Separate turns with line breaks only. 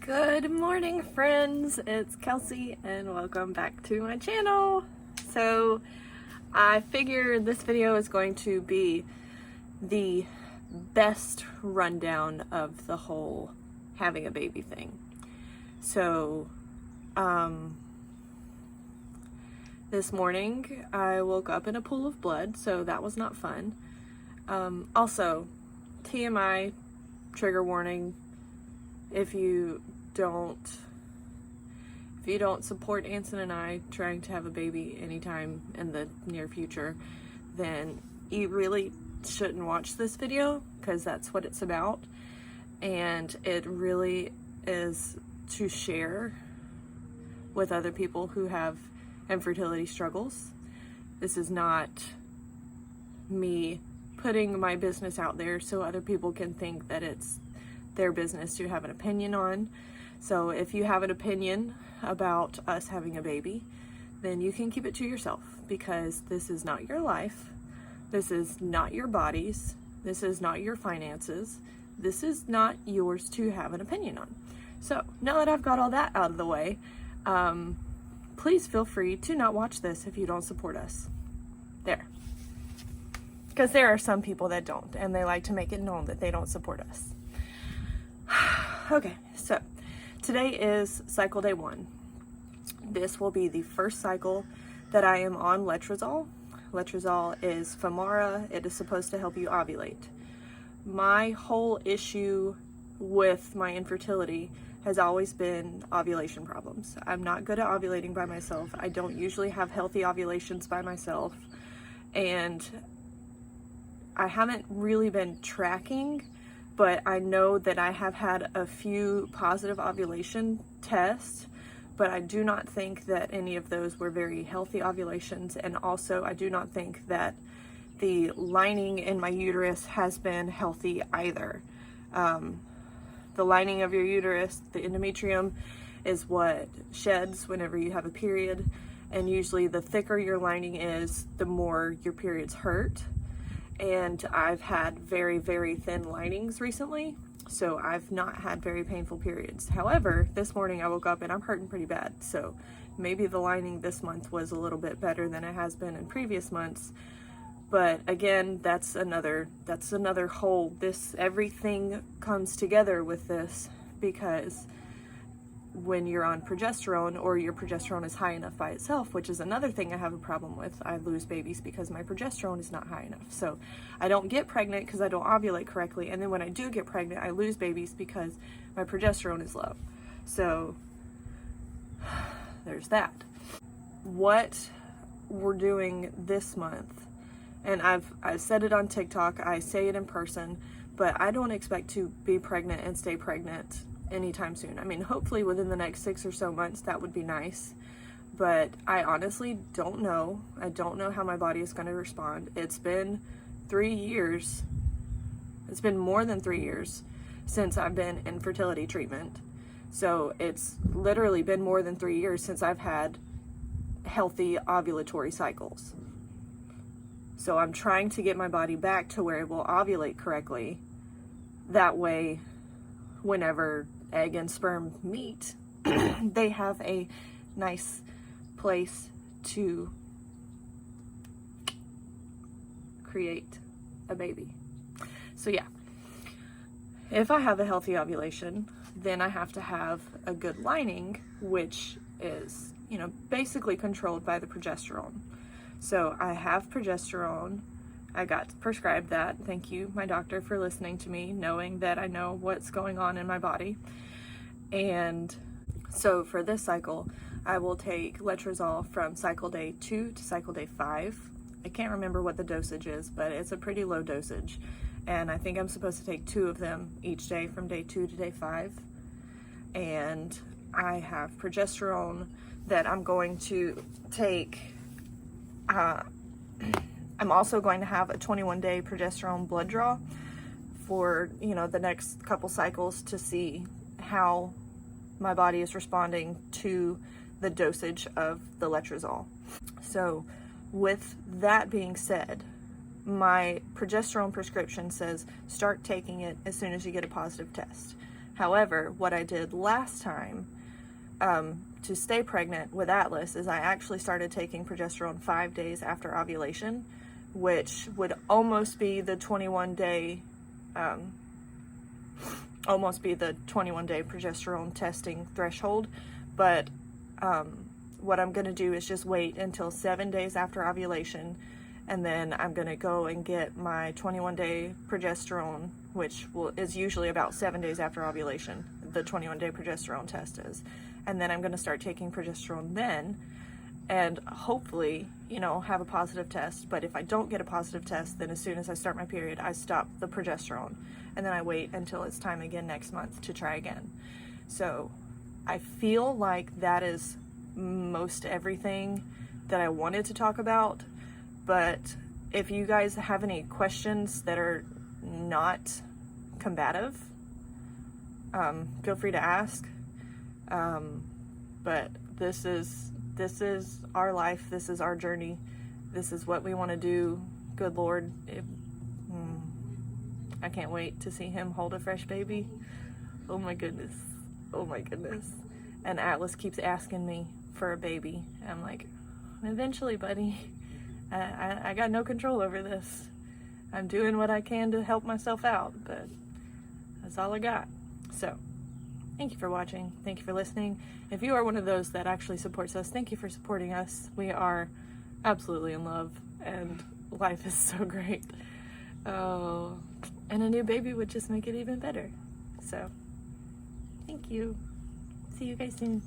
Good morning, friends. It's Kelsey and welcome back to my channel. So I figured this video is going to be the best rundown of the whole having a baby thing. So this morning I woke up in a pool of blood, so that was not fun. Also, TMI, trigger warning, if you don't support Anson and I trying to have a baby anytime in the near future, then you really shouldn't watch this video, because that's what it's about. And it really is to share with other people who have infertility struggles. This is not me putting my business out there so other people can think that it's their business to have an opinion on. So if you have an opinion about us having a baby, then you can keep it to yourself, because this is not your life. This is not your bodies. This is not your finances. This is not yours to have an opinion on. So now that I've got all that out of the way, please feel free to not watch this if you don't support us. There. Because there are some people that don't, and they like to make it known that they don't support us. Okay, so today is cycle day 1. This will be the first cycle that I am on Letrozole. Letrozole is Femara. It is supposed to help you ovulate. My whole issue with my infertility has always been ovulation problems. I'm not good at ovulating by myself. I don't usually have healthy ovulations by myself, and I haven't really been tracking, but I know that I have had a few positive ovulation tests, but I do not think that any of those were very healthy ovulations. And also, I do not think that the lining in my uterus has been healthy either. The lining of your uterus, the endometrium, is what sheds whenever you have a period. And usually the thicker your lining is, the more your periods hurt. And I've had very, very thin linings recently, so I've not had very painful periods. However, this morning I woke up and I'm hurting pretty bad, so maybe the lining this month was a little bit better than it has been in previous months. But again, that's another whole, everything comes together with this, because when you're on progesterone, or your progesterone is high enough by itself, which is another thing I have a problem with. I lose babies because my progesterone is not high enough. So I don't get pregnant because I don't ovulate correctly. And then when I do get pregnant, I lose babies because my progesterone is low. So there's that. What we're doing this month, and I've said it on TikTok, I say it in person, but I don't expect to be pregnant and stay pregnant anytime soon. I mean, hopefully within the next 6 or so months, that would be nice, but I honestly don't know. I don't know how my body is going to respond. It's been 3 years. It's been more than 3 years since I've been in fertility treatment. So it's literally been more than 3 years since I've had healthy ovulatory cycles. So I'm trying to get my body back to where it will ovulate correctly. That way, whenever egg and sperm meet, they have a nice place to create a baby. So yeah, if I have a healthy ovulation, then I have to have a good lining, which is, basically controlled by the progesterone. So I have progesterone. I got prescribed that. Thank you, my doctor, for listening to me, knowing that I know what's going on in my body. And so for this cycle, I will take Letrozole from cycle day 2 to cycle day 5. I can't remember what the dosage is, but it's a pretty low dosage. And I think I'm supposed to take 2 of them each day from day 2 to day 5. And I have progesterone that I'm going to take. I'm also going to have a 21-day progesterone blood draw for, the next couple cycles, to see how my body is responding to the dosage of the Letrozole. So with that being said, my progesterone prescription says start taking it as soon as you get a positive test. However, what I did last time to stay pregnant with Atlas is I actually started taking progesterone 5 days after ovulation, which would almost be the 21-day progesterone testing threshold. But what I'm going to do is just wait until 7 days after ovulation, and then I'm going to go and get my 21-day progesterone, which is usually about 7 days after ovulation, the 21-day progesterone test is. And then I'm going to start taking progesterone then, and hopefully, have a positive test. But if I don't get a positive test, then as soon as I start my period, I stop the progesterone, and then I wait until it's time again next month to try again. So I feel like that is most everything that I wanted to talk about. But if you guys have any questions that are not combative, feel free to ask. But this is our life. This is our journey. This is what we want to do. Good Lord, I can't wait to see him hold a fresh baby. Oh my goodness. Oh my goodness. And Atlas keeps asking me for a baby. I'm like, eventually, buddy. I got no control over this. I'm doing what I can to help myself out, but that's all I got. So, thank you for watching. Thank you for listening. If you are one of those that actually supports us, thank you for supporting us. We are absolutely in love, and life is so great. Oh, and a new baby would just make it even better. So, thank you. See you guys soon.